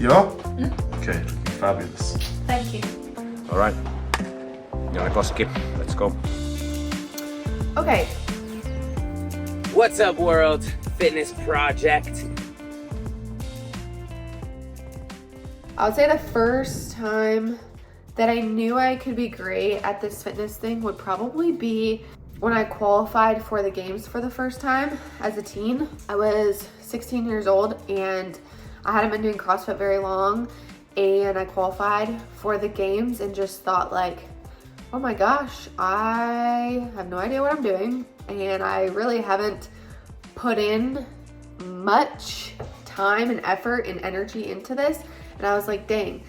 Ja? Okay, fabulous. Thank you. All right. Jonne Koski, let's go. Okay. What's up, world? Fitness project. I would say the first time that I knew I could be great at this fitness thing would probably be when I qualified for the games for the first time as a teen. I was 16 years old and I hadn't been doing CrossFit very long, and I qualified for the games and just thought like, oh my gosh, I have no idea what I'm doing, and I really haven't put in much time and effort and energy into this. And I was like, dang,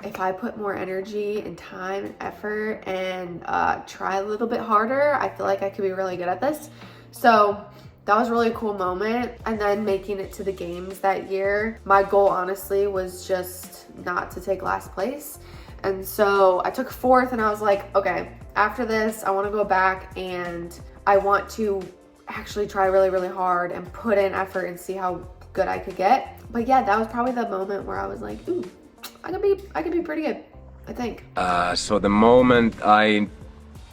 if I put more energy and time and effort and try a little bit harder, I feel like I could be really good at this. So that was a really cool moment. And then making it to the games that year, my goal honestly was just not to take last place. And so I took fourth, and I was like, okay, after this, I want to go back and I want to actually try really, really hard and put in effort and see how good I could get. But yeah, that was probably the moment where I was like, ooh, I could be pretty good, I think. So the moment I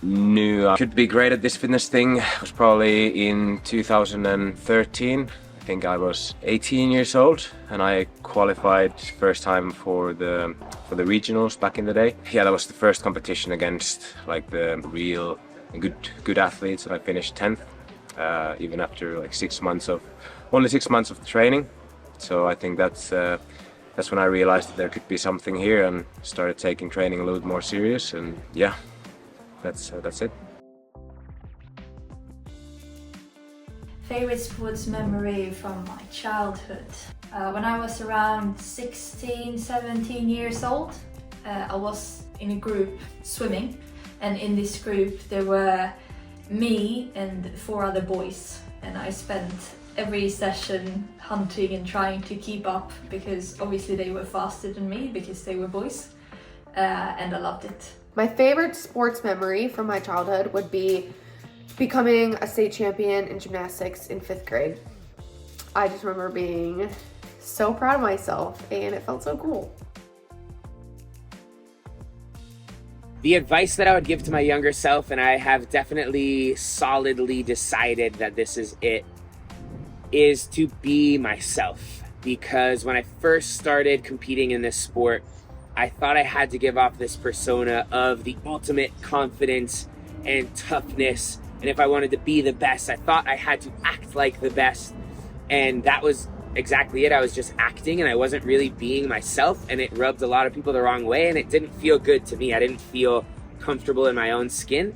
knew I could be great at this fitness thing was probably in 2013. I think I was 18 years old, and I qualified first time for the regionals back in the day. Yeah, that was the first competition against like the real good athletes, and I finished 10th, even after like only 6 months of training. So I think that's when I realized that there could be something here and started taking training a little bit more serious. And yeah, that's it. Favorite sports memory from my childhood. When I was around 16, 17 years old, I was in a group swimming, and in this group there were me and 4 other boys, and I spent every session hunting and trying to keep up, because obviously they were faster than me because they were boys, and I loved it. My favorite sports memory from my childhood would be becoming a state champion in gymnastics in 5th grade. I just remember being so proud of myself, and it felt so cool. The advice that I would give to my younger self, and I have definitely solidly decided that this is it, is to be myself. Because when I first started competing in this sport, I thought I had to give off this persona of the ultimate confidence and toughness. And if I wanted to be the best, I thought I had to act like the best. And that was exactly it. I was just acting, and I wasn't really being myself, and it rubbed a lot of people the wrong way, and it didn't feel good to me. I didn't feel comfortable in my own skin.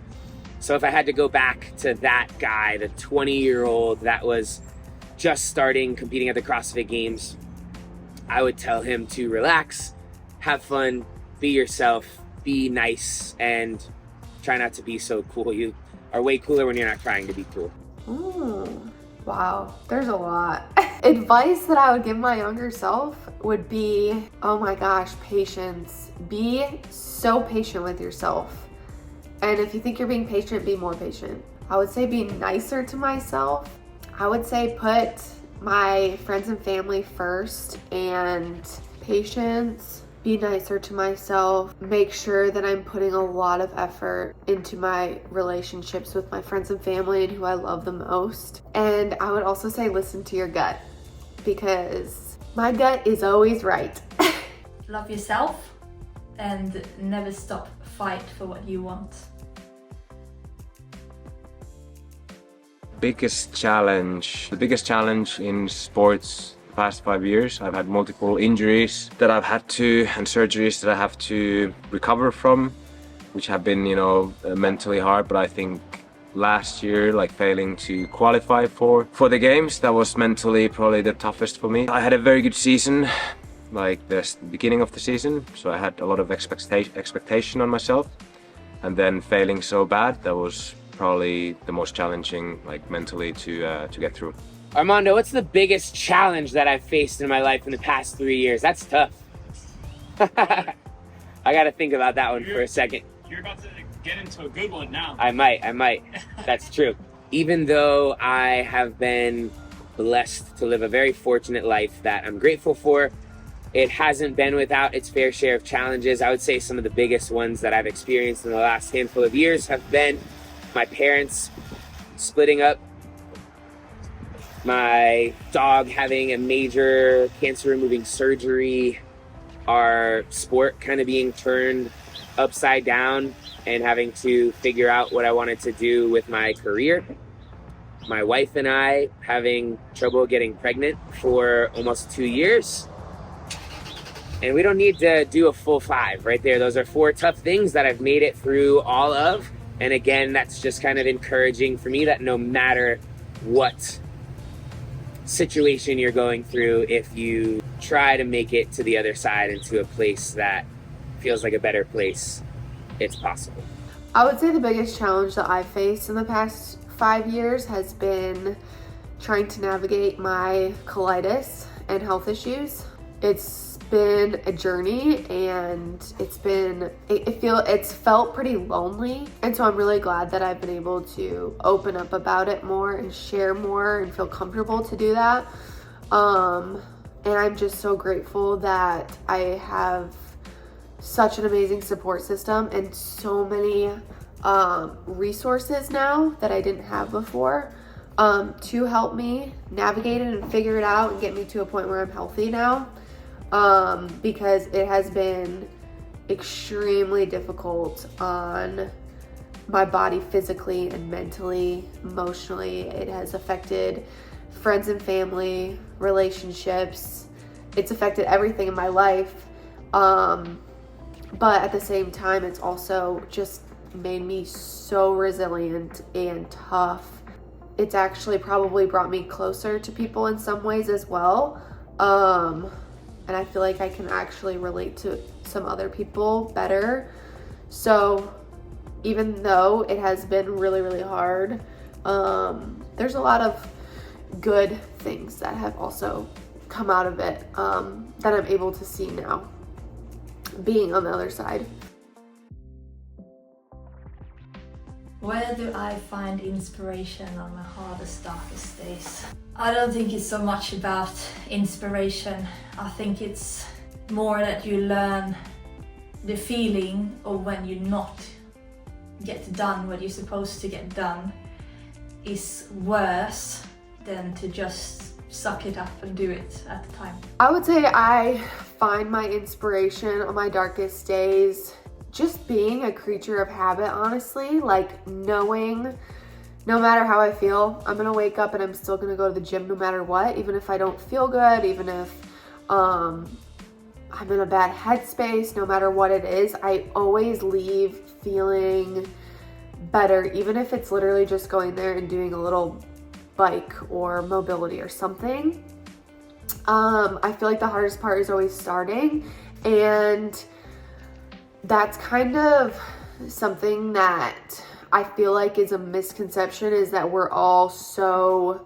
So if I had to go back to that guy, the 20-year-old that was just starting competing at the CrossFit Games, I would tell him to relax, have fun, be yourself, be nice, and try not to be so cool. You are way cooler when you're not trying to be cool. Ooh, wow, there's a lot. Advice that I would give my younger self would be, oh my gosh, patience. Be so patient with yourself. And if you think you're being patient, be more patient. I would say be nicer to myself. I would say put my friends and family first, and patience. Be nicer to myself. Make sure that I'm putting a lot of effort into my relationships with my friends and family and who I love the most. And I would also say listen to your gut, because my gut is always right. Love yourself and never stop fight for what you want. The biggest challenge in sports the past 5 years, I've had multiple injuries that I've had to, and surgeries that I have to recover from, which have been, mentally hard. But I think last year, like failing to qualify for the games, that was mentally probably the toughest for me. I had a very good season, like the beginning of the season, so I had a lot of expectation on myself, and then failing so bad, that was probably the most challenging, like mentally, to get through. Armando, what's the biggest challenge that I've faced in my life in the past 3 years? That's tough. I gotta think about that one for a second. You're about to get into a good one now. I might. That's true. Even though I have been blessed to live a very fortunate life that I'm grateful for, It hasn't been without its fair share of challenges. I would say some of the biggest ones that I've experienced in the last handful of years have been my parents splitting up, my dog having a major cancer removing surgery, our sport kind of being turned upside down and having to figure out what I wanted to do with my career. My wife and I having trouble getting pregnant for almost 2 years. And we don't need to do a full 5 right there. Those are 4 tough things that I've made it through all of. And again, that's just kind of encouraging for me that no matter what situation you're going through, if you try to make it to the other side and to a place that feels like a better place, it's possible. I would say the biggest challenge that I've faced in the past 5 years has been trying to navigate my colitis and health issues. It's been a journey, and it's felt pretty lonely, and so I'm really glad that I've been able to open up about it more and share more and feel comfortable to do that. And I'm just so grateful that I have such an amazing support system and so many resources now that I didn't have before to help me navigate it and figure it out and get me to a point where I'm healthy now. Because it has been extremely difficult on my body physically and mentally, emotionally. It has affected friends and family, relationships. It's affected everything in my life. But at the same time, it's also just made me so resilient and tough. It's actually probably brought me closer to people in some ways as well. And I feel like I can actually relate to some other people better. So even though it has been really, really hard, there's a lot of good things that have also come out of it that I'm able to see now, being on the other side. Where do I find inspiration on my hardest, darkest days? I don't think it's so much about inspiration. I think it's more that you learn the feeling of when you not get done what you're supposed to get done is worse than to just suck it up and do it at the time. I would say I find my inspiration on my darkest days just being a creature of habit, honestly, like knowing no matter how I feel, I'm gonna wake up and I'm still gonna go to the gym no matter what, even if I don't feel good, even if I'm in a bad headspace, no matter what it is, I always leave feeling better, even if it's literally just going there and doing a little bike or mobility or something. I feel like the hardest part is always starting, and that's kind of something that I feel like is a misconception, is that we're all so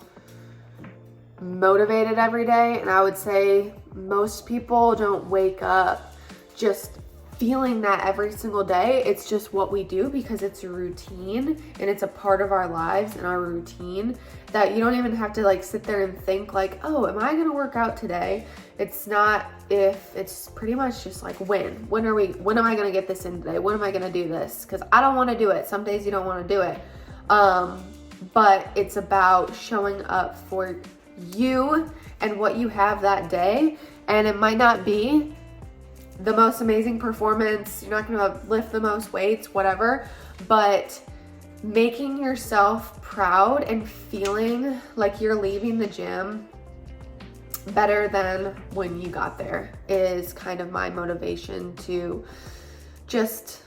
motivated every day. And I would say most people don't wake up just feeling that every single day. It's just what we do because it's a routine and it's a part of our lives and our routine, that you don't even have to like sit there and think like, oh, am I gonna work out today? It's not if, it's pretty much just like when am I gonna get this in today? When am I gonna do this? Because I don't want to do it. Some days you don't want to do it. But it's about showing up for you and what you have that day. And it might not be the most amazing performance, you're not gonna lift the most weights, whatever, but making yourself proud and feeling like you're leaving the gym better than when you got there is kind of my motivation to just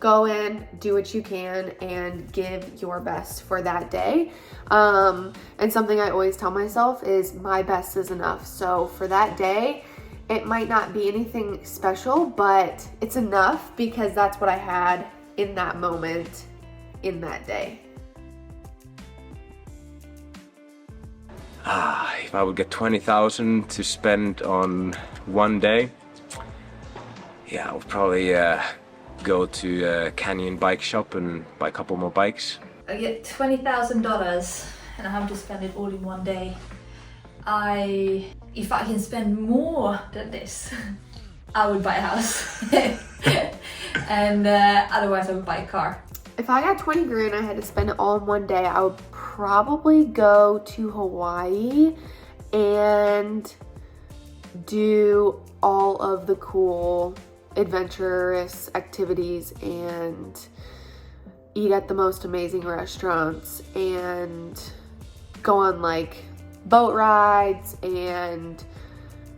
go in, do what you can, and give your best for that day. And something I always tell myself is my best is enough. So for that day, it might not be anything special, but it's enough because that's what I had in that moment, in that day. If I would get 20,000 to spend on one day, yeah, I would probably go to a Canyon bike shop and buy a couple more bikes. I get $20,000 and I have to spend it all in one day. if I can spend more than this, I would buy a house. And otherwise I would buy a car. If I got 20 grand and I had to spend it all in one day, I would probably go to Hawaii and do all of the cool adventurous activities and eat at the most amazing restaurants and go on like boat rides and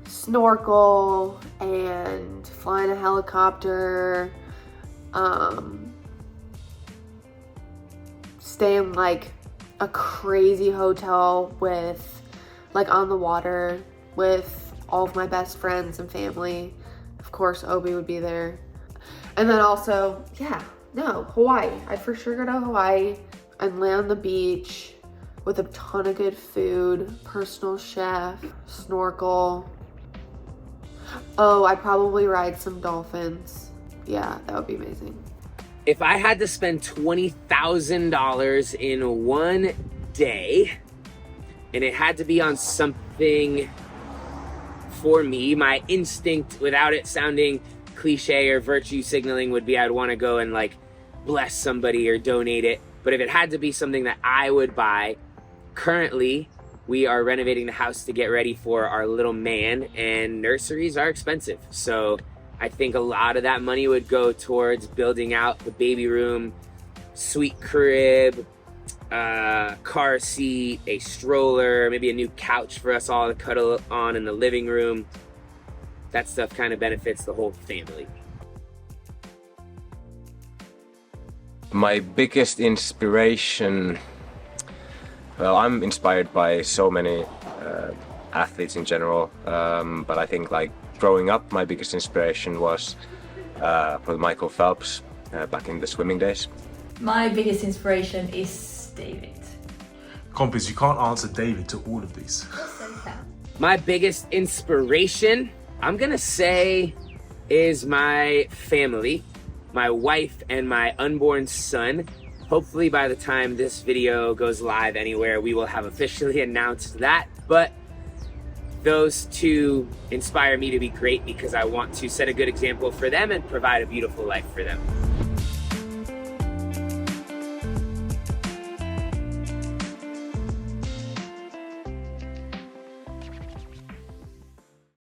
snorkel and fly in a helicopter, stay in like a crazy hotel with like on the water with all of my best friends and family. Of course, Obi would be there. And then also, Hawaii. I'd for sure go to Hawaii and lay on the beach with a ton of good food, personal chef, snorkel. Oh, I'd probably ride some dolphins. Yeah, that would be amazing. If I had to spend $20,000 in one day, and it had to be on something for me, my instinct, without it sounding cliche or virtue signaling, would be I'd want to go and like bless somebody or donate it. But if it had to be something that I would buy, currently we are renovating the house to get ready for our little man, and nurseries are expensive. So I think a lot of that money would go towards building out the baby room, sweet crib, car seat, a stroller, maybe a new couch for us all to cuddle on in the living room. That stuff kind of benefits the whole family. My biggest inspiration, well, I'm inspired by so many athletes in general, but I think like growing up, my biggest inspiration was for Michael Phelps back in the swimming days. My biggest inspiration is David. Compis, you can't answer David to all of these. Yes, I can. My biggest inspiration, I'm gonna say, is my family, my wife and my unborn son. Hopefully by the time this video goes live anywhere, we will have officially announced that. But those two inspire me to be great because I want to set a good example for them and provide a beautiful life for them.